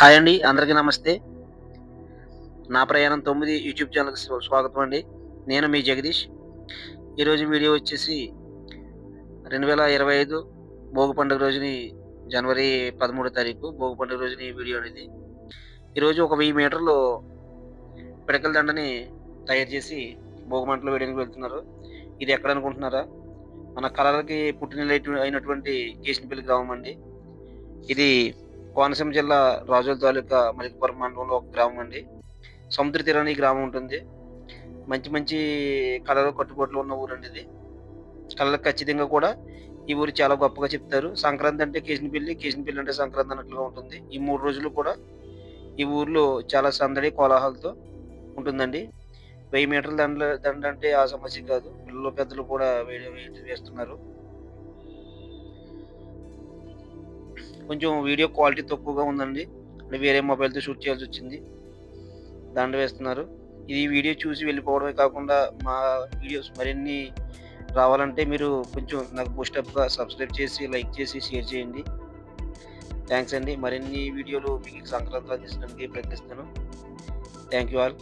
Hi అండి. అందరికీ నమస్తే. నా ప్రయాణం 9 యూట్యూబ్ ఛానల్‌కి స్వాగతం అండి. నేను మీ జగదీష్. ఈరోజు వీడియో వచ్చేసి 2025 భోగి పండుగ రోజుని జనవరి 13 తారీఖు భోగి పండుగ రోజుని ఈ వీడియో అనేది. ఈరోజు ఒక 1000 మీటర్లు పిడకల దండని తయారు చేసి భోగి మంటలు వేయడానికి వెళ్తున్నారు. ఇది ఎక్కడనుకుంటున్నారా? మన కళలకి పుట్టినిల్లు అయినటువంటి కేశనపల్లి గ్రామం అండి. ఇది కోనసీమ జిల్లా రాజోలు తాలూకా మలికిపురం మండలంలో ఒక గ్రామం అండి. సముద్ర తీరాన ఈ గ్రామం ఉంటుంది. మంచి మంచి కళలు కట్టుబాట్లు ఉన్న ఊరండి ఇది. కళలకు ఖచ్చితంగా కూడా ఈ ఊరు చాలా గొప్పగా చెప్తారు. సంక్రాంతి అంటే కేశనపల్లి, కేశనపల్లి అంటే సంక్రాంతి అన్నట్లుగా ఉంటుంది. ఈ 3 రోజులు కూడా ఈ ఊర్లో చాలా సందడి, కోలాహలతో ఉంటుందండి. 1000 మీటర్ల దండంటే ఆ సమస్య కాదు. పిల్లలు, పెద్దలు కూడా వేస్తున్నారు. కొంచెం వీడియో క్వాలిటీ తక్కువగా ఉందండి. అంటే వేరే మొబైల్‌తో షూట్ చేయాల్సొచ్చింది. దండ వేస్తున్నారు. ఈ వీడియో చూసి వెళ్ళిపోవడమే కాకుండా మా వీడియోస్ మరిన్ని రావాలంటే మీరు కొంచెం నాకు బూస్టప్‌గా సబ్స్క్రైబ్ చేసి, లైక్ చేసి, షేర్ చేయండి. థాంక్స్ అండి. మరిన్ని వీడియోలు మీకు సంక్రాంతిలో అందించడానికి ప్రయత్నిస్తాను. Thank you all.